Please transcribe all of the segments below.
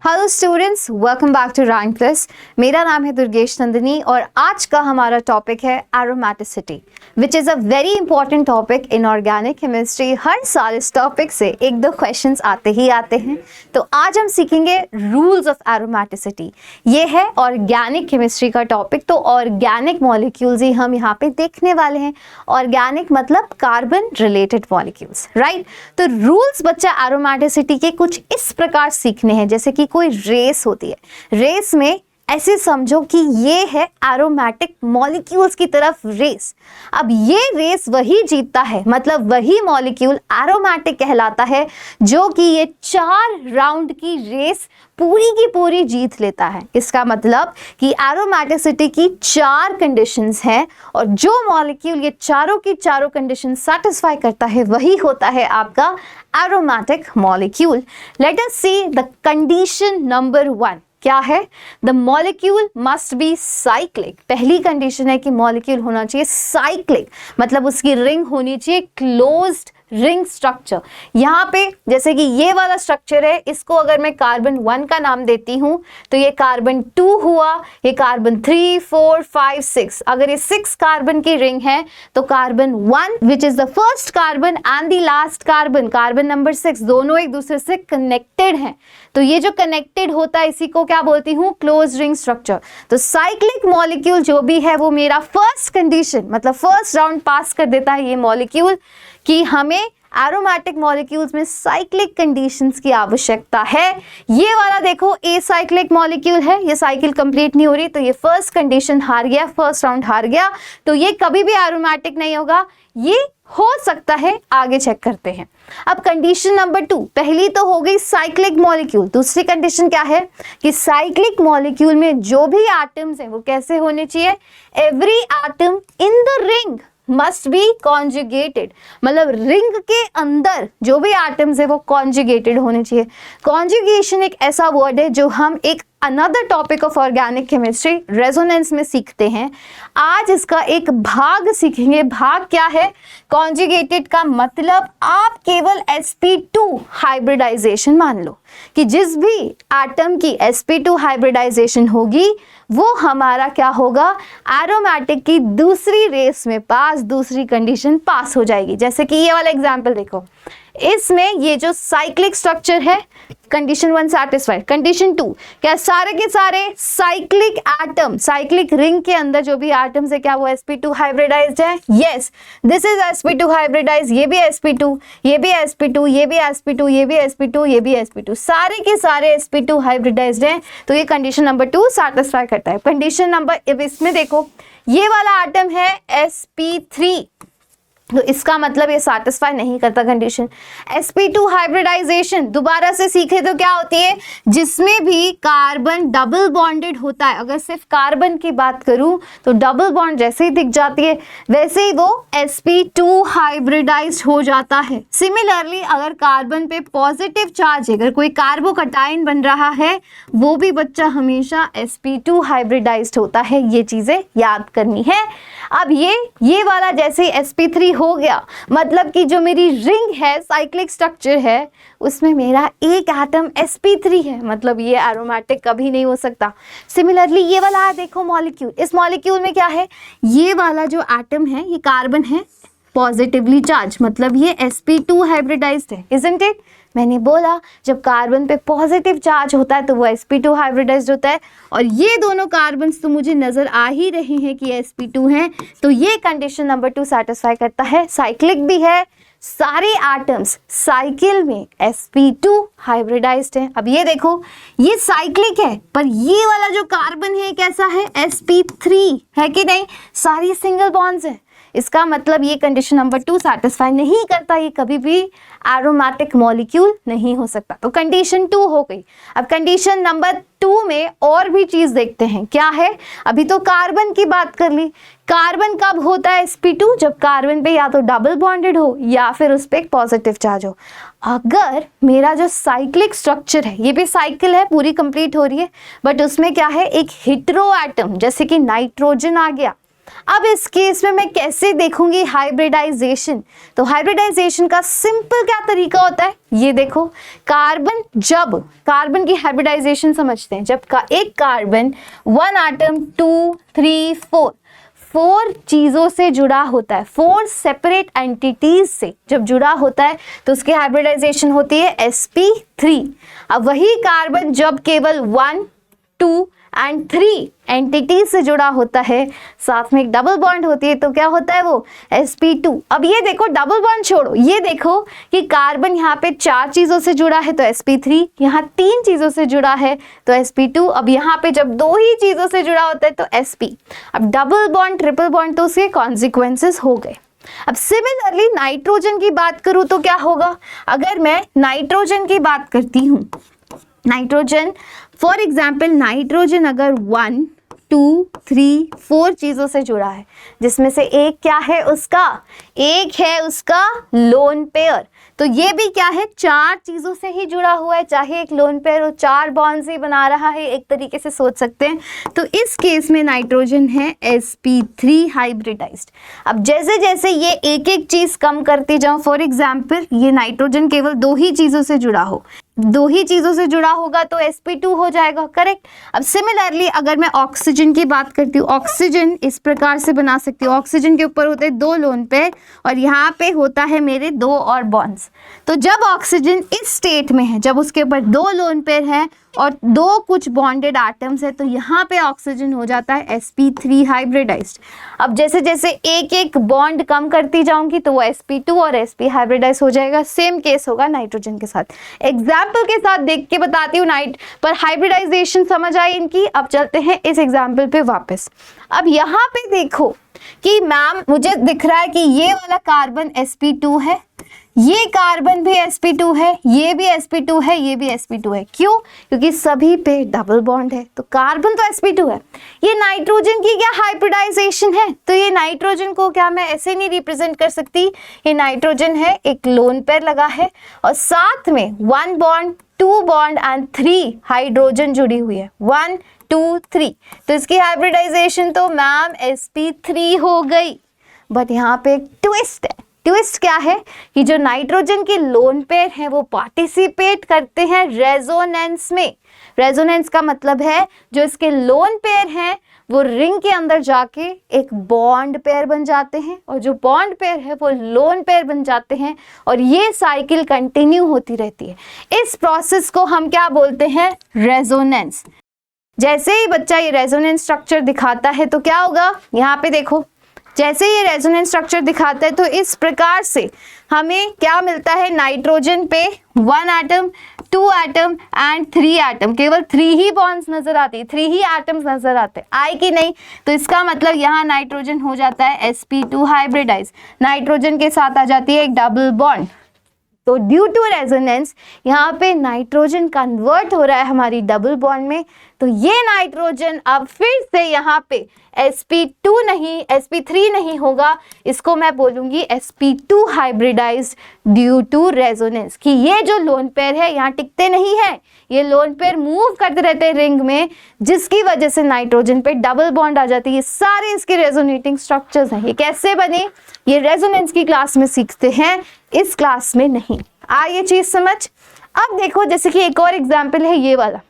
Hello students, welcome back to Rank Plus. मेरा नाम है दुर्गेश नंदिनी और आज का हमारा टॉपिक है aromaticity, which is a very important topic in organic chemistry. हर साल इस टॉपिक से एक दो क्वेश्चंस आते ही आते हैं। तो आज हम सीखेंगे रूल्स ऑफ एरोमेटिसिटी। ये है ऑर्गेनिक केमिस्ट्री का टॉपिक। तो ऑर्गेनिक मॉलिक्यूल्स ही हम यहाँ पे देखने वाले हैं। ऑर्गेनिक मतलब कार्बन रिलेटेड मॉलिक्यूल्स, राइट। तो रूल्स बच्चा एरोमेटिसिटी के कुछ इस प्रकार सीखने हैं, जैसे कि कोई रेस होती है। रेस में ऐसे समझो कि ये है एरोमेटिक मॉलिक्यूल्स की तरफ रेस। अब ये रेस वही जीतता है, मतलब वही मॉलिक्यूल एरोमेटिक कहलाता है जो कि ये 4 राउंड की रेस पूरी की पूरी जीत लेता है। इसका मतलब कि एरोमेटिसिटी की 4 कंडीशंस हैं और जो मॉलिक्यूल ये चारों की चारों कंडीशन सेटिस्फाई करता है वही होता है आपका aromatic molecule. Let us see the condition number 1 क्या है। The molecule must B cyclic. पहली कंडीशन है कि मॉलिक्यूल होना चाहिए साइक्लिक, मतलब उसकी रिंग होनी चाहिए क्लोज्ड रिंग स्ट्रक्चर। यहाँ पे जैसे कि ये वाला स्ट्रक्चर है, इसको अगर मैं कार्बन 1 का नाम देती हूँ तो ये कार्बन 2 हुआ, ये कार्बन 3, 4, 5, 6। अगर ये 6 कार्बन की रिंग है तो carbon 1 which is the first carbon and the last carbon, carbon number 6, दोनों एक दूसरे से कनेक्टेड हैं। तो ये जो कनेक्टेड होता है इसी को क्या बोलती हूँ, क्लोज रिंग स्ट्रक्चर। तो साइक्लिक मॉलिक्यूल जो भी है वो मेरा फर्स्ट कंडीशन, मतलब फर्स्ट राउंड पास कर देता है ये मॉलिक्यूल कि हमें एरोमेटिक मॉलिक्यूल्स में साइक्लिक कंडीशंस की आवश्यकता है। ये वाला देखो ए साइक्लिक मॉलिक्यूल है, ये साइकिल कंप्लीट नहीं हो रही, तो ये फर्स्ट कंडीशन हार गया, फर्स्ट राउंड हार गया, तो ये कभी भी एरोमेटिक नहीं होगा। ये हो सकता है, आगे चेक करते हैं। अब कंडीशन नंबर 2, पहली तो हो गई साइक्लिक मॉलिक्यूल। दूसरी कंडीशन क्या है कि साइक्लिक मॉलिक्यूल में जो भी एटम्स हैं वो कैसे होने चाहिए, every atom in the ring must be conjugated, मतलब रिंग के अंदर जो भी एटम्स है वो कॉन्जुगेटेड होने चाहिए। कॉन्जुगेशन एक ऐसा वर्ड है जो हम एक another topic of organic chemistry resonance में सीखते हैं। आज इसका एक भाग सीखेंगे। भाग क्या है, कॉन्जुगेटेड का मतलब आप केवल sp2 हाइब्रिडाइजेशन मान लो कि जिस भी एटम की sp2 हाइब्रिडाइजेशन होगी वो हमारा क्या होगा, एरोमेटिक की दूसरी रेस में पास, दूसरी कंडीशन पास हो जाएगी। जैसे कि ये वाला एग्जांपल देखो, इसमें ये जो साइक्लिक स्ट्रक्चर है कंडीशन 1 सेटिस्फाइड। कंडीशन 2 क्या, सारे के सारे साइक्लिक एटम साइक्लिक रिंग के अंदर जो भी एटम्स है क्या वो sp2 हाइब्रिडाइज्ड है। Yes, this is sp2 hybridise, ये भी sp2, ये भी sp2, ये भी sp2, ये भी sp2, ये भी sp2, सारे के सारे sp2 हाइब्रिडाइज्ड हैं। तो ये कंडीशन नंबर 2 सेटिस्फाई करता है। कंडीशन नंबर, अब इसमें देखो ये वाला एटम है sp3, तो इसका मतलब ये सेटिस्फाई नहीं करता कंडीशन। sp2 हाइब्रिडाइजेशन दोबारा से सीखे तो क्या होती है, जिसमें भी कार्बन डबल बॉन्डेड होता है। अगर सिर्फ कार्बन की बात करूं तो डबल बॉन्ड जैसे ही दिख जाती है वैसे ही वो sp2 हाइब्रिडाइज्ड हो जाता है। सिमिलरली अगर कार्बन पे पॉजिटिव चार्ज है, अगर कोई कार्बोकटाइन बन रहा है वो भी बच्चा हमेशा sp2 हाइब्रिडाइज्ड होता है। ये चीजें याद करनी है। अब ये वाला जैसे sp3 हो गया, मतलब कि जो मेरी रिंग है साइक्लिक स्ट्रक्चर है उसमें मेरा एक एटम sp3 है, मतलब ये एरोमेटिक कभी नहीं हो सकता। सिमिलरली ये वाला देखो मॉलिक्यूल, इस मॉलिक्यूल में क्या है, ये वाला जो एटम है ये कार्बन है पॉजिटिवली चार्ज, मतलब ये sp2 हाइब्रिडाइज्ड है, इजंट इट। मैंने बोला जब कार्बन पे पॉजिटिव चार्ज होता है तो वो sp2 हाइब्रिडाइज्ड होता है, और ये दोनों कार्बन्स तो मुझे नजर आ ही रहे हैं कि sp2 हैं, तो ये कंडीशन नंबर 2 सेटिस्फाई करता है। साइक्लिक भी है, सारे एटम्स साइकिल में sp2 हाइब्रिडाइज्ड हैं। अब ये देखो ये साइक्लिक है, पर ये वाला जो कार्बन है कैसा है, sp3 है कि नहीं, सारी सिंगल बॉन्ड्स हैं। इसका मतलब ये कंडीशन नंबर 2 सेटिस्फाई नहीं करता, ये कभी भी एरोमेटिक मॉलिक्यूल नहीं हो सकता। तो कंडीशन 2 हो गई। अब कंडीशन नंबर 2 में और भी चीज देखते हैं क्या है। अभी तो कार्बन की बात कर ली। कार्बन कब होता है sp2, जब कार्बन पे या तो डबल बॉन्डेड हो या फिर उस पर एक पॉजिटिव चार्ज हो। अगर मेरा जो साइक्लिक स्ट्रक्चर है, ये भी साइकिल है, पूरी कंप्लीट हो रही है, बट उसमें क्या है, एक हेटेरो एटम जैसे कि नाइट्रोजन आ गया, अब इस केस में मैं कैसे देखूंगी हाइब्रिडाइजेशन? तो हाइब्रिडाइजेशन का सिंपल क्या तरीका होता है, ये देखो, जब कार्बन की हाइब्रिडाइजेशन समझते हैं, जब एक कार्बन 1 एटम 2 3 4 चीजों से जुड़ा होता है, 4 सेपरेट एंटिटीज से जब जुड़ा होता है तो उसकी हाइब्रिडाइजेशन होती है sp3। अब वही कार्बन जब केवल 1 2 एंड 3 एंटिटीज से जुड़ा होता है, साथ में एक डबल बॉन्ड होती है, तो क्या होता है वो sp2। अब ये देखो, डबल बॉन्ड छोड़ो, ये देखो कि कार्बन यहाँ पे 4 चीजों से जुड़ा है तो sp3, यहाँ 3 चीजों से जुड़ा है तो sp2। अब यहाँ पे जब 2 ही चीजों से जुड़ा होता है तो sp। अब डबल बॉन्ड ट्रिपल बॉन्ड तो उसके कॉन्सिक्वेंसेस हो गए। अब सिमिलरली नाइट्रोजन की बात करूं तो क्या होगा? अगर मैं नाइट्रोजन की बात करती हूं, नाइट्रोजन फॉर एग्जाम्पल, नाइट्रोजन अगर 1 2 3 4 चीजों से जुड़ा है, जिसमें से एक क्या है उसका, एक है उसका लोन पेयर, तो ये भी क्या है, 4 चीजों से ही जुड़ा हुआ है, चाहे एक लोन पेयर हो, 4 बॉन्ड्स ही बना रहा है, एक तरीके से सोच सकते हैं। तो इस केस में नाइट्रोजन है sp3 हाइब्रिडाइज्ड। अब जैसे जैसे ये एक एक चीज कम करती जाऊं, फॉर एग्जाम्पल ये नाइट्रोजन केवल 2 ही चीजों से जुड़ा हो, 2 ही चीजों से जुड़ा होगा तो sp2 हो जाएगा, करेक्ट। अब सिमिलरली अगर मैं ऑक्सीजन की बात करती हूँ, ऑक्सीजन इस प्रकार से बना सकती हूँ, ऑक्सीजन के ऊपर होते हैं 2 लोन पेयर और यहाँ पे होता है मेरे 2 और बॉन्ड्स। तो जब ऑक्सीजन इस स्टेट में है, जब उसके ऊपर 2 लोन पेयर है और 2 कुछ बॉन्डेड एटम्स है, तो यहाँ पे ऑक्सीजन हो जाता है sp3 हाइब्रिडाइज्ड। अब जैसे जैसे एक एक बॉन्ड कम करती जाऊंगी तो वो sp2 और sp हाइब्रिडाइज हो जाएगा। सेम केस होगा नाइट्रोजन के साथ। एग्जाम्पल के साथ देख के बताती हूँ पर हाइब्रिडाइजेशन समझ आई इनकी। अब चलते हैं इस एग्जाम्पल पे वापस। अब यहाँ पे देखो कि मैम मुझे दिख रहा है कि ये वाला कार्बन sp2 है, ये कार्बन भी sp2 है, ये भी sp2 है, ये भी sp2 है। क्यों? क्योंकि सभी पे डबल बॉन्ड है, तो कार्बन तो sp2 है। ये नाइट्रोजन की क्या हाइब्रिडाइजेशन है, तो ये नाइट्रोजन को क्या मैं ऐसे नहीं रिप्रेजेंट कर सकती, ये नाइट्रोजन है, एक लोन पेयर लगा है और साथ में 1 बॉन्ड 2 बॉन्ड एंड 3 हाइड्रोजन जुड़ी हुई है, 1 2 3, तो इसकी हाइब्रिडाइजेशन तो मैम sp3 हो गई। बट यहाँ पे एक ट्विस्ट है। ट्विस्ट क्या है कि जो नाइट्रोजन के लोन पेयर हैं वो पार्टिसिपेट करते हैं रेजोनेंस में। रेजोनेंस का मतलब है जो इसके लोन पेयर हैं वो रिंग के अंदर जाके एक बॉन्ड पेयर बन जाते हैं और जो बॉन्ड पेयर है वो लोन पेयर बन जाते हैं और ये साइकिल कंटिन्यू होती रहती है। इस प्रोसेस को हम क्या बोलते हैं? रेजोनेंस। जैसे ही बच्चा ये रेजोनेंस स्ट्रक्चर दिखाता है तो क्या होगा, यहाँ पे देखो, जैसे ये रेजोनेंस स्ट्रक्चर दिखाता है तो इस प्रकार से हमें क्या मिलता है, नाइट्रोजन पे 1 एटम 2 एटम एंड 3 एटम, केवल 3 ही बॉन्ड्स नजर आती है, 3 ही एटम्स नजर आते हैं, आए कि नहीं? तो इसका मतलब यहाँ नाइट्रोजन हो जाता है sp2 हाइब्रिडाइज, नाइट्रोजन के साथ आ जाती है एक डबल बॉन्ड। तो ड्यू टू रेजोनेंस यहाँ पे नाइट्रोजन कन्वर्ट हो रहा है हमारी डबल बॉन्ड में, तो ये नाइट्रोजन अब फिर से यहाँ पे sp2 नहीं sp3 नहीं होगा, इसको मैं बोलूंगी sp2 hybridised due to resonance. कि ये जो लोन पेयर है यहाँ टिकते नहीं है, ये लोन पेयर मूव करते रहते हैं रिंग में, जिसकी वजह से नाइट्रोजन पे डबल बॉन्ड आ जाती है। ये सारे इसके रेजोनेटिंग स्ट्रक्चर्स हैं। ये कैसे बने, ये रेजोनेंस की क्लास में सीखते हैं, इस क्लास में नहीं। ये चीज समझ। अब देखो जैसे कि एक और एग्जाम्पल है ये वाला,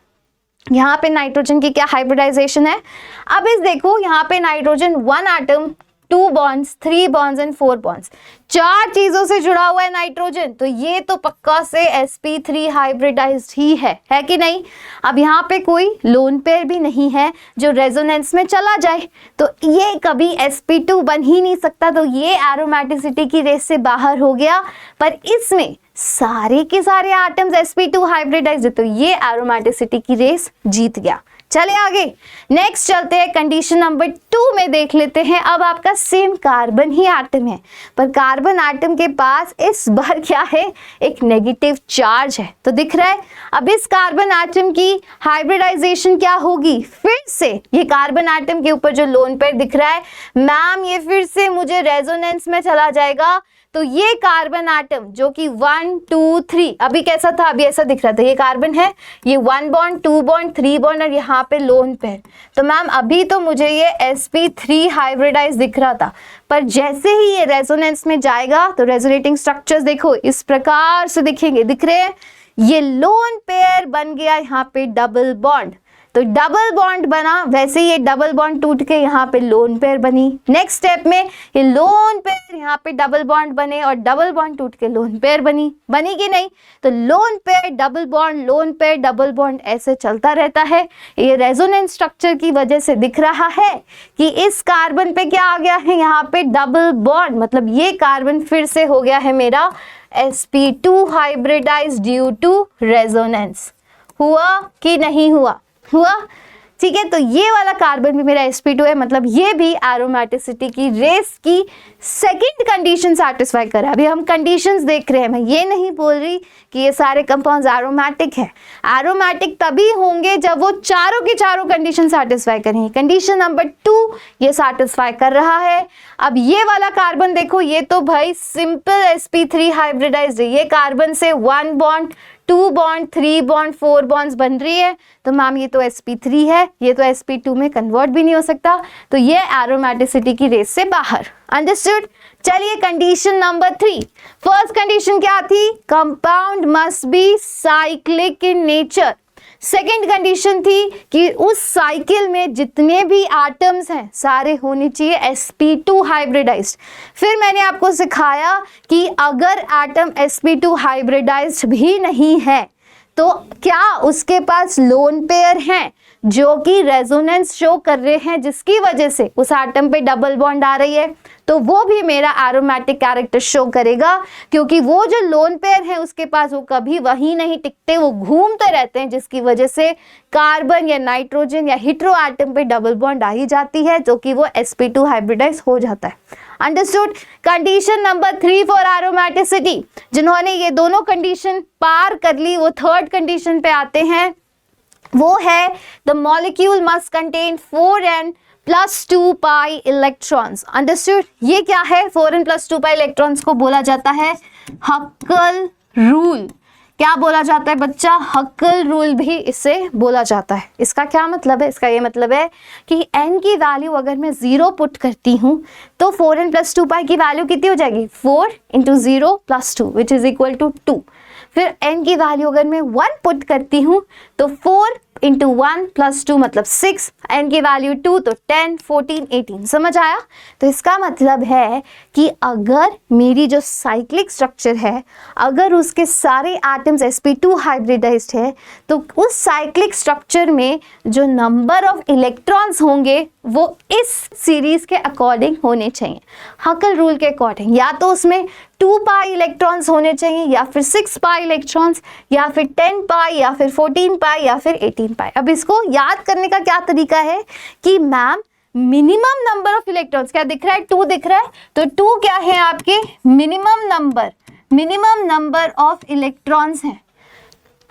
यहाँ पे नाइट्रोजन की क्या हाइब्रिडाइजेशन है। अब इस देखो यहाँ पे nitrogen 1 atom 2 bonds 3 bonds and 4 bonds, 4 चीजों से जुड़ा हुआ है नाइट्रोजन, तो ये तो पक्का से sp3 हाइब्रिडाइज्ड ही है कि नहीं? अब यहाँ पे कोई लोन पेयर भी नहीं है जो रेजोनेंस में चला जाए, तो ये कभी sp2 बन ही नहीं सकता, तो ये एरोमेटिसिटी की रेस से बाहर हो गया। पर इसमें सारे के सारे एटम्स sp2 हाइब्रिडाइज्ड, तो ये एरोमेटिसिटी की रेस जीत गया। चले आगे, नेक्स्ट चलते हैं कंडीशन नंबर 2 में देख लेते हैं। अब आपका सेम कार्बन ही एटम है, पर कार्बन एटम के पास इस बार क्या है, एक नेगेटिव चार्ज है। तो दिख रहा है अब इस कार्बन एटम की हाइब्रिडाइजेशन क्या होगी, फिर से ये कार्बन एटम के ऊपर जो लोन पेयर दिख रहा है, मैम ये फिर से मुझे रेजोनेंस में चला जाएगा, तो ये कार्बन एटम जो कि 1 2 3 अभी कैसा था, अभी ऐसा दिख रहा था, ये कार्बन है, ये 1 बॉन्ड 2 बॉन्ड 3 बॉन्ड और यहाँ पे लोन पेयर। तो मैम अभी तो मुझे ये sp3 हाइब्रिडाइज दिख रहा था, पर जैसे ही ये रेजोनेंस में जाएगा तो रेजोनेटिंग स्ट्रक्चर्स देखो इस प्रकार से दिखेंगे, दिख रहे हैं, ये लोन पेयर बन गया यहाँ पे डबल बॉन्ड, तो डबल बॉन्ड बना, वैसे ये डबल बॉन्ड टूट के यहाँ पे लोन पेयर बनी। नेक्स्ट स्टेप में ये लोन पेयर यहाँ पे डबल बॉन्ड बने और डबल बॉन्ड टूट के लोन पेयर बनी कि नहीं, तो lone pair double bond lone pair double bond ऐसे चलता रहता है। ये रेजोनेंस स्ट्रक्चर की वजह से दिख रहा है कि इस कार्बन पे क्या आ गया है, यहाँ पे डबल बॉन्ड, मतलब ये कार्बन फिर से हो गया है मेरा sp2 hybridise due to resonance. हुआ कि नहीं हुआ? हुआ, ठीक है। तो ये वाला कार्बन भी मेरा sp2 है, मतलब ये भी एरोमेटिसिटी की रेस की सेकंड कंडीशन सैटिस्फाई कर रहा है। अभी हम कंडीशंस देख रहे हैं, मैं ये नहीं बोल रही कि ये सारे कंपाउंड्स एरोमेटिक है। एरोमेटिक तभी होंगे जब वो चारों की चारों कंडीशन सैटिस्फाई करेंगे। कंडीशन नंबर 2 ये सैटिस्फाई कर रहा है। अब ये वाला कार्बन देखो, ये तो भाई सिंपल sp3 हाइब्रिडाइज्ड है, ये कार्बन से 1 बॉन्ड 2 बॉन्ड 3 बॉन्ड 4 बॉन्ड्स बन रही है, तो मैम ये तो sp3 है, ये तो sp2 में कन्वर्ट भी नहीं हो सकता, तो ये एरोमेटिसिटी की रेस से बाहर। अंडरस्टूड? चलिए कंडीशन नंबर 3, फर्स्ट कंडीशन क्या थी, compound must be cyclic in nature. Second condition थी कि उस साइकिल में जितने भी एटम्स हैं सारे होने चाहिए sp2 हाइब्रिडाइज्ड। फिर मैंने आपको सिखाया कि अगर एटम sp2 हाइब्रिडाइज्ड भी नहीं है तो क्या उसके पास लोन पेयर हैं जो कि रेजोनेंस शो कर रहे हैं, जिसकी वजह से उस एटम पे डबल बॉन्ड आ रही है, तो वो भी मेरा एरोमेटिक कैरेक्टर शो करेगा, क्योंकि वो जो लोन पेयर है उसके पास वो कभी वहीं नहीं टिकते, वो घूमते रहते हैं, जिसकी वजह से कार्बन या नाइट्रोजन या हिट्रो एटम पे डबल बॉन्ड आ ही जाती है, जो कि वो sp2 हाइब्रिडाइज हो जाता है। Understood? Condition number 3 for aromaticity, जिन्होंने ये दोनों कंडीशन पार कर ली वो थर्ड कंडीशन पे आते हैं, वो है the molecule must contain 4n + 2 pi electrons. Understood? ये क्या है, 4n + 2 पाई इलेक्ट्रॉन्स को बोला जाता है हक्कल रूल। क्या बोला जाता है बच्चा? हक्कल रूल भी इसे बोला जाता है। इसका क्या मतलब है? इसका ये मतलब है कि n की वैल्यू अगर मैं 0 पुट करती हूँ तो 4n + 2 पाई की वैल्यू कितनी हो जाएगी, 4 × 0 + 2 विच इज इक्वल टू 2। फिर n की वैल्यू अगर मैं 1 पुट करती हूँ तो 4 × 1 + 2 मतलब 6, n की वैल्यू 2 तो 10 14 18। समझ आया? तो इसका मतलब है कि अगर मेरी जो साइक्लिक स्ट्रक्चर है, अगर उसके सारे एटम्स sp2 हाइब्रिडाइज्ड है, तो उस साइक्लिक स्ट्रक्चर में जो नंबर ऑफ इलेक्ट्रॉन्स होंगे वो इस सीरीज के अकॉर्डिंग होने चाहिए, हक्कल रूल के अकॉर्डिंग। या तो उसमें 2 पाई इलेक्ट्रॉन्स होने चाहिए, या फिर 6 पाई इलेक्ट्रॉन्स, या फिर 10 पाई, या फिर 14 पाई, या फिर 18 पाई। अब इसको याद करने का क्या तरीका है कि ma'am minimum number of electrons क्या दिख रहा है, 2 दिख रहा है, तो 2 क्या है आपके मिनिमम नंबर ऑफ इलेक्ट्रॉन्स हैं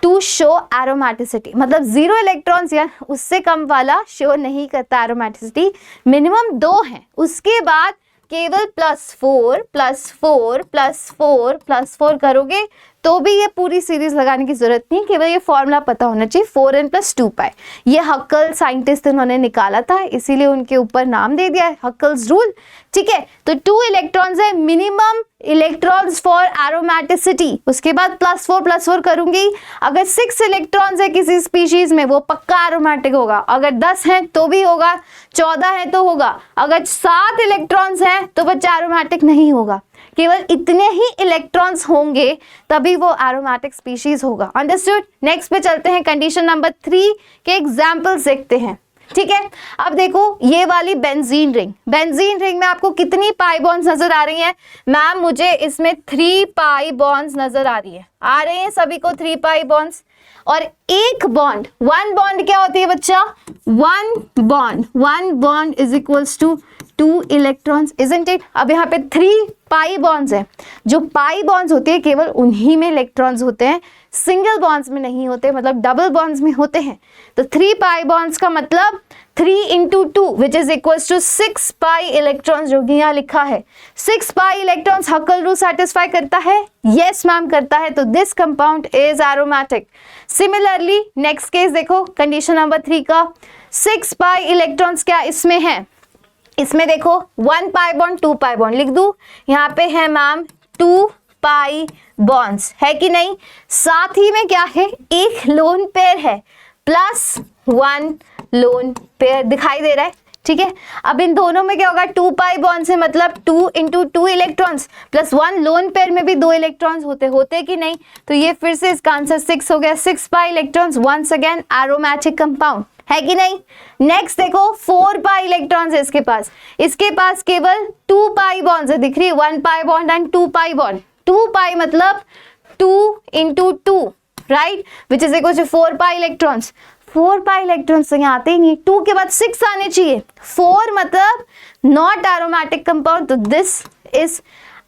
टू शो एरोमेटिसिटी, मतलब 0 इलेक्ट्रॉन्स या उससे कम वाला शो नहीं करता एरोमेटिसिटी, मिनिमम 2 हैं। उसके बाद केवल +4 +4 +4 +4 करोगे तो भी ये पूरी सीरीज लगाने की जरूरत नहीं, केवल ये फॉर्मूला पता होना चाहिए 4n + 2 पाई। ये हक्कल साइंटिस्ट इन्होंने निकाला था, इसीलिए उनके ऊपर नाम दे दिया है हक्कल्स रूल। ठीक है, तो 2 इलेक्ट्रॉन्स है मिनिमम इलेक्ट्रॉन्स फॉर एरोमेटिसिटी। उसके बाद +4 +4 करूंगी, अगर 6 इलेक्ट्रॉन्स है किसी स्पीशीज में वो पक्का एरोमेटिक होगा, अगर 10 है तो भी होगा, 14 है तो होगा, अगर 7 इलेक्ट्रॉन्स हैं तो बच्चा एरोमेटिक नहीं होगा। केवल इतने ही इलेक्ट्रॉन्स होंगे तभी वो एरोमेटिक स्पीशीज होगा। अंडरस्टूड? नेक्स्ट पे चलते हैं, कंडीशन नंबर 3 के एग्जांपल्स देखते हैं। ठीक है, अब देखो ये वाली बेंजीन रिंग में आपको कितनी पाई बॉन्ड्स नजर आ रही हैं? मैम मुझे इसमें 3 पाई बॉन्ड्स नजर आ रही हैं सभी को 3 पाई बॉन्ड्स। और एक बॉन्ड, 1 बॉन्ड क्या होती है बच्चा? 1 bond is equals to 2 electrons, isn't it? अब यहाँ पे 3 पाई बॉन्ड्स हैं। जो पाई बॉन्ड्स होते हैं केवल उन्हीं में इलेक्ट्रॉन्स होते हैं, सिंगल बॉन्ड्स में नहीं होते, मतलब डबल बॉन्ड्स में होते हैं। तो 3 पाई बॉन्ड्स का मतलब 3 into 2 which is equals to 6 pi electrons, जो कि यहाँ लिखा है। 6 pi electrons Huckel rule satisfy करता है? यस मैम करता है। तो this compound is aromatic. Similarly next case देखो, कंडीशन नंबर 3 का 6 पाई इलेक्ट्रॉन्स क्या इसमें है? इसमें देखो 1 पाई बॉन्ड 2 पाई बॉन्ड लिख दूं, यहाँ पे है मैम 2 पाई बॉन्ड्स, है कि नहीं? साथ ही में क्या है, एक लोन पेयर है प्लस 1 लोन पेयर दिखाई दे रहा है, ठीक है। अब इन दोनों में क्या होगा, 2 पाई बॉन्ड से मतलब 2 into 2 electrons plus 1 lone pair में भी 2 इलेक्ट्रॉन्स होते कि नहीं? तो ये फिर से इसका आंसर 6 हो गया। 6 pi electrons, once again aromatic compound, है कि नहीं? नेक्स्ट देखो 4 पाई इलेक्ट्रॉन्स है इसके पास केवल 2 पाई बॉन्ड्स है, दिख रही है, 1 pi bond and 2 pi bond. 2 pi मतलब 2 into 2, right, which is equal to 4 pi electrons. 4 pi electrons तो यहाँ आते ही नहीं, 2 के बाद 6 आने चाहिए। 4 मतलब नॉट एरोमेटिक कंपाउंड, तो this is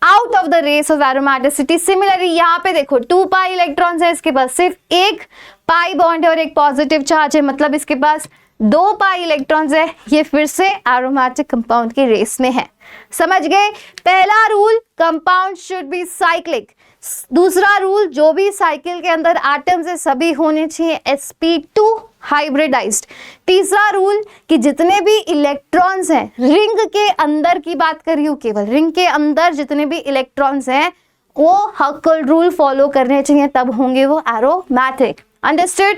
out of the race of aromaticity. Similarly यहाँ पे देखो 2 पाई इलेक्ट्रॉन्स है, इसके पास सिर्फ एक पाई बॉन्ड है और एक पॉजिटिव चार्ज है, मतलब इसके पास 2 पाई इलेक्ट्रॉन्स है, ये फिर से एरोमेटिक कंपाउंड की रेस में है। समझ गए? पहला rule, compound should be cyclic. दूसरा रूल, जो भी साइकिल के अंदर एटम्स है सभी होने चाहिए sp2 हाइब्रिडाइज्ड। तीसरा रूल कि जितने भी इलेक्ट्रॉन्स हैं, रिंग के अंदर की बात कर रही हूँ, केवल रिंग के अंदर जितने भी इलेक्ट्रॉन्स हैं वो हक्कल रूल फॉलो करने चाहिए, तब होंगे वो एरोमेटिक। अंडरस्टूड?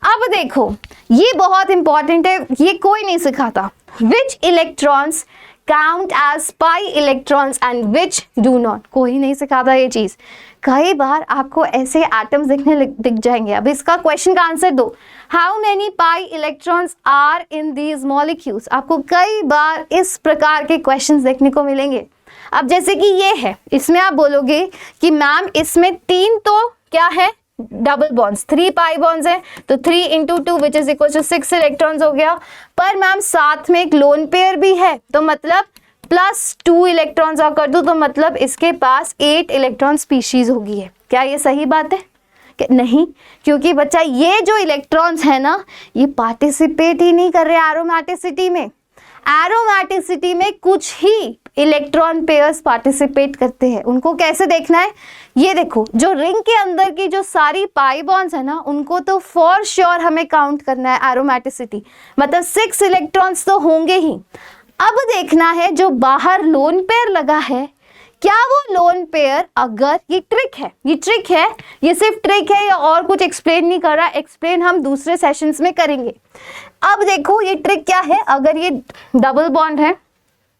अब देखो ये बहुत इंपॉर्टेंट है, ये कोई नहीं सिखाता। Which electrons count as pi electrons and which do not, कोई नहीं सिखाता ये चीज। कई बार आपको ऐसे एटम्स दिख जाएंगे। अब इसका क्वेश्चन का आंसर दो, how many pi electrons are in these molecules. आपको कई बार इस प्रकार के क्वेश्चंस देखने को मिलेंगे। अब जैसे कि ये है, इसमें आप बोलोगे कि मैम इसमें 3 तो क्या है, डबल बॉन्ड्स, 3 पाई बॉन्ड्स हैं, तो 3 into 2 which is equal to 6 electrons हो गया। पर मैम साथ में एक लोन पेयर भी है, तो मतलब प्लस 2 इलेक्ट्रॉन्स और कर दूं, तो मतलब इसके पास 8 इलेक्ट्रॉन स्पीशीज होगी है। क्या ये सही बात है? नहीं, क्योंकि बच्चा ये जो इलेक्ट्रॉन्स है ना, ये पार्टिसिपेट ही नहीं कर रहे एरोमेटिसिटी में। एरोमेटिसिटी में कुछ ही इलेक्ट्रॉन पेयर्स पार्टिसिपेट करते हैं। उनको कैसे देखना है, ये देखो, जो रिंग के अंदर की जो सारी पाई बॉन्ड्स है ना, उनको तो फॉर श्योर हमें काउंट करना है एरोमेटिसिटी, मतलब 6 इलेक्ट्रॉन्स तो होंगे ही। अब देखना है जो बाहर लोन पेयर लगा है, क्या वो लोन पेयर, अगर ये ट्रिक है, ये सिर्फ ट्रिक है या और कुछ एक्सप्लेन नहीं कर रहा, एक्सप्लेन हम दूसरे सेशंस में करेंगे। अब देखो ये ट्रिक क्या है, अगर ये डबल बॉन्ड है,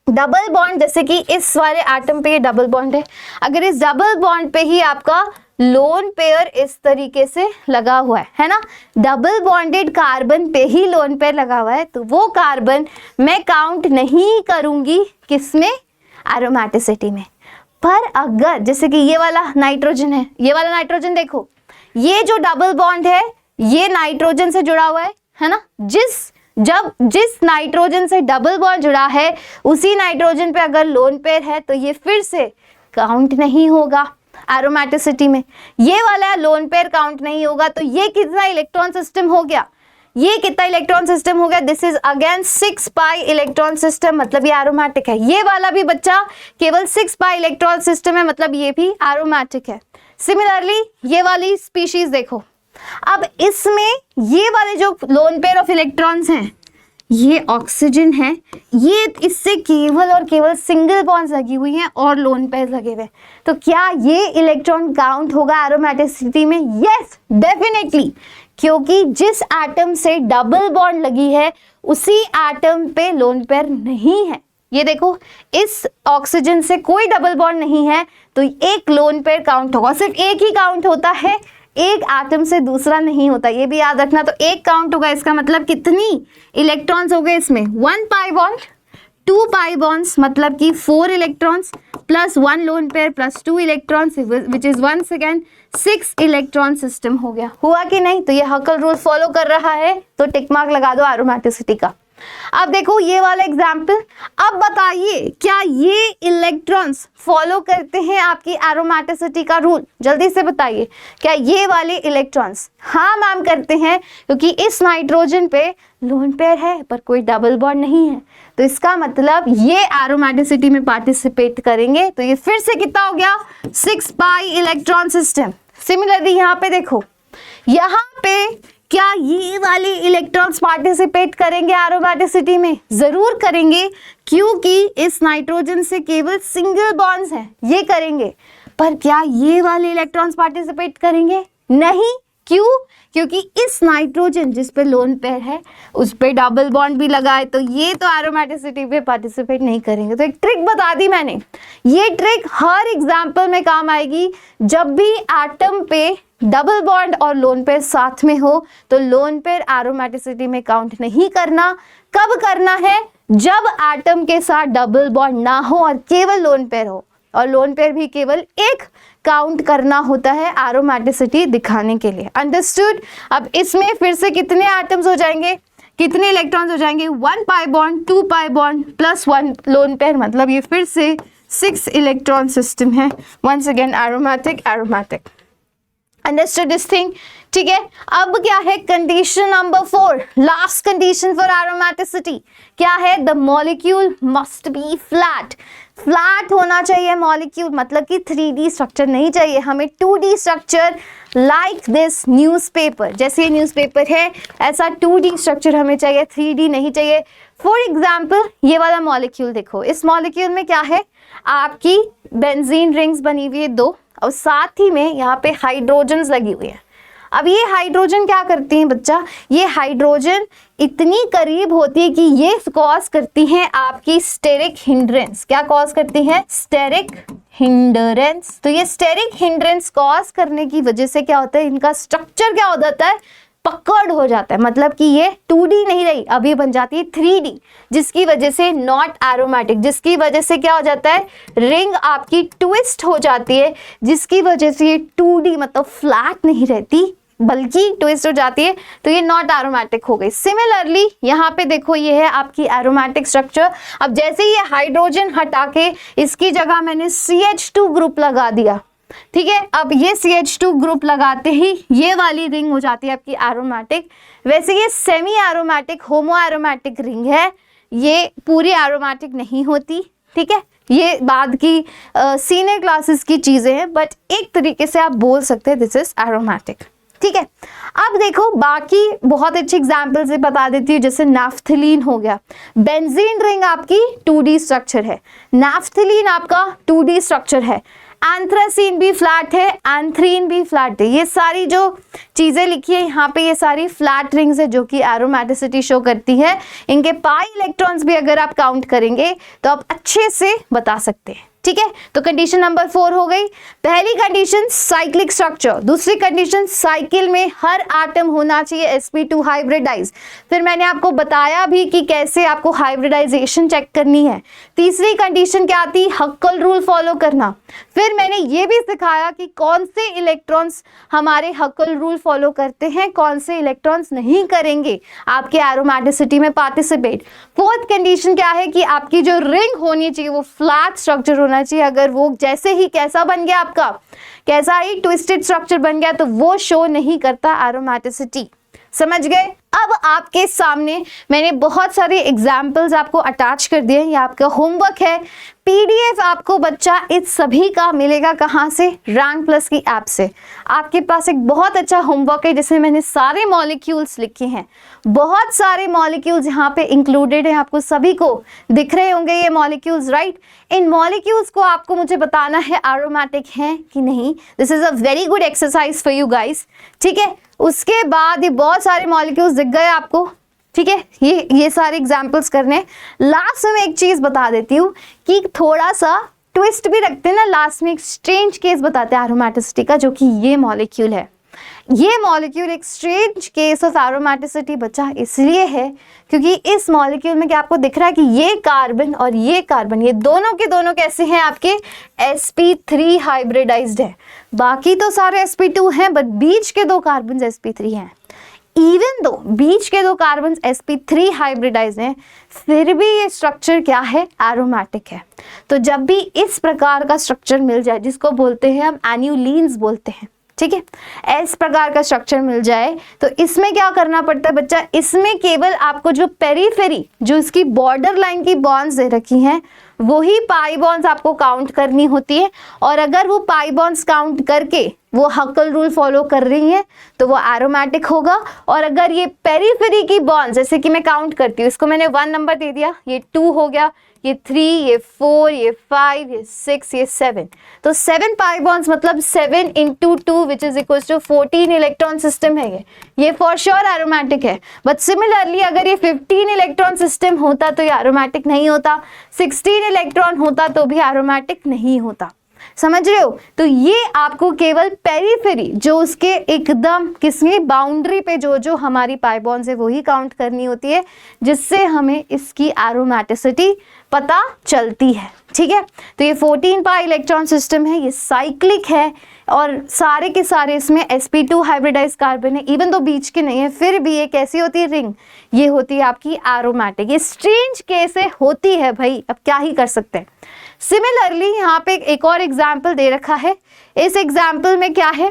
डबल बॉन्ड जैसे कि इस वाले एटम पे ये डबल बॉन्ड है, अगर इस डबल बॉन्ड पे ही आपका लोन पेयर इस तरीके से लगा हुआ है ना, डबल बॉन्डेड कार्बन पे ही लोन पेयर लगा हुआ है, तो वो कार्बन मैं काउंट नहीं करूंगी किसमें, एरोमेटिसिटी में। पर अगर जैसे कि ये वाला नाइट्रोजन है, ये वाला नाइट्रोजन देखो, ये जो डबल बॉन्ड है ये नाइट्रोजन से जुड़ा हुआ है ना, जिस नाइट्रोजन से डबल बॉन्ड जुड़ा है उसी नाइट्रोजन पे अगर लोन पेयर है तो ये फिर से काउंट नहीं होगा एरोमेटिसिटी में। ये वाला लोन पेयर काउंट नहीं होगा, तो ये कितना इलेक्ट्रॉन सिस्टम हो गया, ये कितना इलेक्ट्रॉन सिस्टम हो गया, this is again 6 pi electron system, मतलब ये एरोमेटिक है। ये वाला भी बच्चा केवल 6 पाई इलेक्ट्रॉन सिस्टम है, मतलब ये भी एरोमेटिक है। सिमिलरली ये वाली स्पीशीज देखो, अब इसमें ये वाले जो लोन पेयर ऑफ इलेक्ट्रॉन्स हैं, ये ऑक्सीजन है, ये इससे केवल और केवल सिंगल बॉन्ड्स लगी हुई हैं और लोन पेयर लगे हुए, तो क्या ये इलेक्ट्रॉन काउंट होगा एरोमेटिसिटी में? यस डेफिनेटली, क्योंकि जिस एटम से डबल बॉन्ड लगी है उसी एटम पे लोन पेयर नहीं है। ये देखो, इस ऑक्सीजन से कोई डबल बॉन्ड नहीं है, तो एक लोन पेयर काउंट होगा, सिर्फ एक ही काउंट होता है, एक एटम से दूसरा नहीं होता, ये भी याद रखना। तो एक काउंट होगा, इसका मतलब कितनी इलेक्ट्रॉन्स हो गए इसमें, 1 पाई बॉन्ड, 2 पाई बॉन्ड्स मतलब कि 4 electrons plus 1 lone pair plus 2 electrons which is once again 6 electron system हो गया। हुआ कि नहीं? तो ये हक्कल रूल फॉलो कर रहा है, तो टिक मार्क लगा दो एरोमेटिसिटी का। अब देखो ये वाला एग्जाम्पल, अब बताइए क्या ये इलेक्ट्रॉन्स फॉलो करते हैं आपकी एरोमेटिसिटी का रूल? जल्दी से बताइए, क्या ये वाले इलेक्ट्रॉन्स? हाँ मैम करते हैं, क्योंकि इस नाइट्रोजन पे लोन पेयर है पर कोई डबल बॉन्ड नहीं है, तो इसका मतलब ये एरोमेटिसिटी में पार्टिसिपेट करेंगे। तो ये फिर से कितना हो गया? 6 पाई इलेक्ट्रॉन सिस्टम। सिमिलरली यहाँ पे देखो, यहाँ पे क्या ये वाले इलेक्ट्रॉन्स पार्टिसिपेट करेंगे एरोमेटिसिटी में? जरूर करेंगे, क्योंकि इस नाइट्रोजन से केवल सिंगल बॉन्ड्स हैं, ये करेंगे। पर क्या ये वाले इलेक्ट्रॉन्स पार्टिसिपेट करेंगे? नहीं। क्यों? क्योंकि इस नाइट्रोजन जिस पे लोन पेयर है उस पे डबल बॉन्ड भी लगा है, तो ये तो एरोमेटिसिटी पे पार्टिसिपेट नहीं करेंगे। तो एक ट्रिक बता दी मैंने, ये ट्रिक हर एग्जाम्पल में काम आएगी। जब भी एटम पे डबल बॉन्ड और लोन पेयर साथ में हो तो लोन पेयर एरोमेटिसिटी में काउंट नहीं करना। कब करना है? जब एटम के साथ डबल बॉन्ड ना हो और केवल लोन पेयर हो, और लोन पेयर भी केवल एक काउंट करना होता है एरोमेटिसिटी दिखाने के लिए। अंडरस्टूड? अब इसमें फिर से कितने एटम्स हो जाएंगे, कितने इलेक्ट्रॉन्स हो जाएंगे? 1 pi bond, 2 pi bond plus 1 lone pair, मतलब ये फिर से 6 इलेक्ट्रॉन सिस्टम है। Once again aromatic aromatic. Understood this thing? ठीक है। अब क्या है? Condition number 4, last condition for aromaticity क्या है? The molecule must be flat. Flat होना चाहिए मॉलिक्यूल, मतलब कि 3D स्ट्रक्चर नहीं चाहिए हमें, 2D structure like this newspaper. जैसे ये न्यूज़पेपर है ऐसा 2D स्ट्रक्चर हमें चाहिए, 3D नहीं चाहिए। फॉर एग्जाम्पल ये वाला मॉलिक्यूल देखो, इस मॉलिक्यूल में क्या है? आपकी बेंजीन रिंग्स बनी हुई है 2, और साथ ही में यहाँ पे हाइड्रोजन्स लगी हुई है। अब ये हाइड्रोजन क्या करती हैं बच्चा? ये हाइड्रोजन इतनी करीब होती है कि ये कॉज करती हैं आपकी स्टेरिक हिंड्रेंस। क्या कॉज करती हैं? Steric hindrance. तो ये स्टेरिक हिंड्रेंस कॉज करने की वजह से क्या होता है? इनका स्ट्रक्चर क्या हो जाता है? पकड़ हो जाता है, मतलब कि ये 2D नहीं रही, अब ये बन जाती है 3D, जिसकी वजह से नॉट एरोमेटिक, जिसकी वजह से क्या हो जाता है? रिंग आपकी ट्विस्ट हो जाती है, जिसकी वजह से ये 2D मतलब फ्लैट नहीं रहती बल्कि ट्विस्ट हो जाती है, तो ये नॉट एरोमेटिक हो गई। सिमिलरली यहाँ पे देखो, ये है आपकी एरोमेटिक स्ट्रक्चर। अब जैसे ये हाइड्रोजन हटा के इसकी जगह मैंने CH2 ग्रुप लगा दिया, ठीक है। अब ये CH2 ग्रुप लगाते ही ये वाली रिंग हो जाती है आपकी एरोमेटिक। वैसे ये सेमी एरोमेटिक होमो एरोमेटिक रिंग है, ये पूरी एरोमेटिक नहीं होती, ठीक है। ये बाद की सीनियर क्लासेस की चीजें हैं, बट एक तरीके से आप बोल सकते हैं दिस इज एरोमेटिक, ठीक है। अब देखो बाकी बहुत अच्छे एग्जाम्पल से बता देती हूँ, जैसे नैफ्थलीन हो गया। बेंजीन रिंग आपकी 2D स्ट्रक्चर है, नैफ्थलीन आपका 2D स्ट्रक्चर है, एंथ्रासीन भी फ्लैट है, एंथ्रीन भी फ्लैट है। ये सारी जो चीजें लिखी है यहाँ पे, ये सारी फ्लैट रिंग्स है जो कि एरोमेटिसिटी शो करती है। इनके पाई इलेक्ट्रॉन्स भी अगर आप काउंट करेंगे तो आप अच्छे से बता सकते हैं, ठीक है। तो कंडीशन नंबर 4 हो गई। पहली कंडीशन साइक्लिक स्ट्रक्चर, दूसरी कंडीशन साइकिल में हर एटम होना चाहिए sp2 हाइब्रिडाइज। फिर मैंने आपको बताया भी कि कैसे आपको हाइब्रिडाइजेशन चेक करनी है। तीसरी कंडीशन क्या आती? हक्कल रूल फॉलो करना। फिर मैंने ये भी सिखाया कि कौन से इलेक्ट्रॉन्स हमारे हक्कल रूल फॉलो करते हैं, कौन से इलेक्ट्रॉन्स नहीं करेंगे आपके एरोमेटिसिटी में पार्टिसिपेट। फोर्थ कंडीशन क्या है कि आपकी जो रिंग होनी चाहिए वो फ्लैट स्ट्रक्चर होना चाहिए। अगर वो जैसे ही कैसा बन गया आपका, कैसा ही ट्विस्टेड स्ट्रक्चर बन गया, तो वो शो नहीं करता एरोमेटिसिटी। समझ गए? अब आपके सामने मैंने बहुत सारे एग्जाम्पल्स आपको अटैच कर दिए हैं, ये आपका होमवर्क है। PDF आपको बच्चा इस सभी का मिलेगा कहाँ से? रैंक प्लस की ऐप से। आपके पास एक बहुत अच्छा होमवर्क है जिसमें मैंने सारे मॉलिक्यूल्स लिखे हैं, बहुत सारे मॉलिक्यूल्स यहाँ पे इंक्लूडेड हैं, आपको सभी को दिख रहे होंगे ये मॉलिक्यूल्स, राइट। इन मॉलिक्यूल्स को आपको मुझे बताना है एरोमेटिक हैं कि नहीं। This is a very good exercise for you guys, ठीक है। उसके बाद ये बहुत सारे मॉलिक्यूल्स दिख गए आपको, ठीक है। ये सारे एग्जाम्पल्स करने। लास्ट में एक चीज बता देती हूँ कि थोड़ा सा ट्विस्ट भी रखते हैं ना, लास्ट में एक स्ट्रेंज केस बताते हैं एरोमेटिसिटी का, जो कि ये मॉलिक्यूल है। ये मॉलिक्यूल एक स्ट्रेंज केस ऑफ एरोमेटिसिटी बच्चा इसलिए है क्योंकि इस मॉलिक्यूल में क्या आपको दिख रहा है कि ये कार्बन और ये कार्बन, ये दोनों के दोनों कैसे हैं? आपके sp3 हाइब्रिडाइज्ड है। बाकी तो सारे sp2 हैं, बट बीच के दो कार्बन sp3 हैं। इवन दो बीच के दो कार्बन sp3 हाइब्रिडाइज हैं, फिर भी ये स्ट्रक्चर क्या है, एरोमेटिक है। तो जब भी इस प्रकार का स्ट्रक्चर मिल जाए, जिसको बोलते हैं हम एन्यूलीन्स बोलते हैं, ठीक है, इस प्रकार का स्ट्रक्चर मिल जाए, तो इसमें क्या करना पड़ता है बच्चा, इसमें केवल आपको जो पेरीफेरी, जो इसकी बॉर्डर लाइन की बॉन्ड्स दे रखी हैं, वही पाई बॉन्ड्स आपको काउंट करनी होती है। और अगर वो पाई बॉन्ड्स काउंट करके वो हकल रूल फॉलो कर रही हैं तो वो एरोमेटिक होगा। और अगर ये पेरीफेरी की बॉन्ड्स, जैसे कि मैं काउंट करती हूँ, इसको मैंने 1 नंबर दे दिया, ये 2 हो गया, ये 3, ये 4, ये 5, ये 6, ये 7, तो 7 पाई बॉन्ड्स मतलब 7 × 2 which is equal to 14 electron system है ये फॉर श्योर एरोमेटिक है। बट सिमिलरली अगर ये 15 इलेक्ट्रॉन सिस्टम होता तो ये एरोमेटिक नहीं होता, 16 इलेक्ट्रॉन होता तो भी एरोमेटिक नहीं होता। समझ रहे हो? तो ये आपको केवल पेरीफेरी, जो उसके एकदम किसमें बाउंड्री पे जो हमारी पाई बॉन्ड्स है वही काउंट करनी होती है, जिससे हमें इसकी एरोमेटिसिटी पता चलती है। ठीक है, तो ये 14 पाई इलेक्ट्रॉन सिस्टम है, ये साइक्लिक है और सारे के सारे इसमें sp2 हाइब्रिडाइज कार्बन है। इवन तो बीच के नहीं है, फिर भी ये कैसी होती है, रिंग, ये होती है आपकी एरोमेटिक। ये स्ट्रेंज कैसे होती है भाई, अब क्या ही कर सकते हैं। सिमिलरली यहाँ पे एक और एग्जाम्पल दे रखा है, इस एग्जाम्पल में क्या है,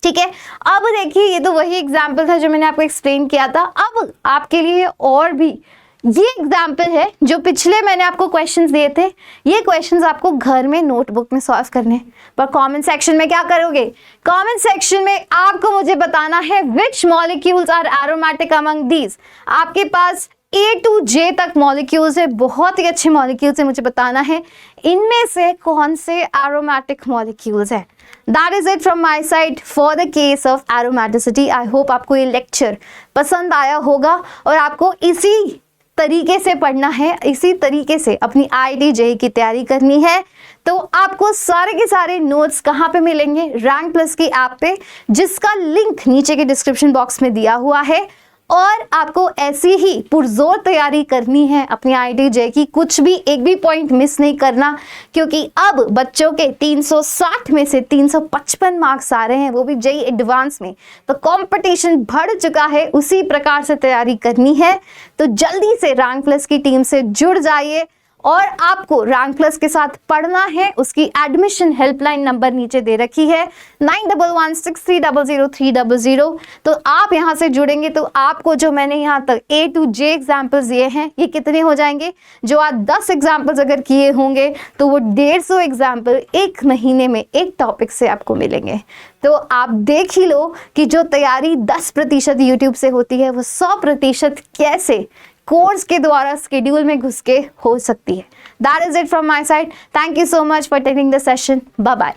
ठीक है, अब देखिए ये तो वही एग्जाम्पल था जो मैंने आपको एक्सप्लेन किया था। अब आपके लिए और भी ये एग्जाम्पल है जो पिछले मैंने आपको क्वेश्चंस दिए थे, ये क्वेश्चंस आपको घर में नोटबुक में सॉल्व करने, पर कमेंट सेक्शन में क्या करोगे, कमेंट सेक्शन में आपको मुझे बताना है which molecules are aromatic among these. आपके पास A to J तक मॉलिक्यूल्स है, बहुत ही अच्छे मॉलिक्यूल्स है, मुझे बताना है इनमें से कौन से एरोमेटिक मॉलिक्यूल्स हैं। That is it from my side for the case of aromaticity. I hope आपको ये लेक्चर पसंद आया होगा और आपको इसी तरीके से पढ़ना है, इसी तरीके से अपनी IIT JEE की तैयारी करनी है। तो आपको सारे के सारे नोट्स कहाँ पे मिलेंगे, रैंक प्लस की ऐप पे, जिसका लिंक नीचे के डिस्क्रिप्शन बॉक्स में दिया हुआ है। और आपको ऐसी ही पुरजोर तैयारी करनी है अपनी IIT JEE की, कुछ भी एक भी पॉइंट मिस नहीं करना, क्योंकि अब बच्चों के 360 में से 355 मार्क्स आ रहे हैं, वो भी JEE एडवांस में। तो कंपटीशन बढ़ चुका है, उसी प्रकार से तैयारी करनी है। तो जल्दी से रैंक प्लस की टीम से जुड़ जाइए और आपको रैंक प्लस के साथ पढ़ना है। उसकी एडमिशन हेल्पलाइन नंबर नीचे दे रखी है 9116300300। तो आप यहां से जुड़ेंगे तो आपको जो मैंने यहां तक A to J एग्जाम्पल्स दिए हैं, ये कितने हो जाएंगे, जो आज 10 एग्जाम्पल्स अगर किए होंगे तो वो 150 एग्जाम्पल एक महीने में एक टॉपिक से आपको मिलेंगे। तो आप देख ही लो कि जो तैयारी 10% यूट्यूब से होती है वो 100% कैसे कोर्स के द्वारा स्केड्यूल में घुस के हो सकती है। That is it from my side. Thank you so much for attending the session. Bye bye.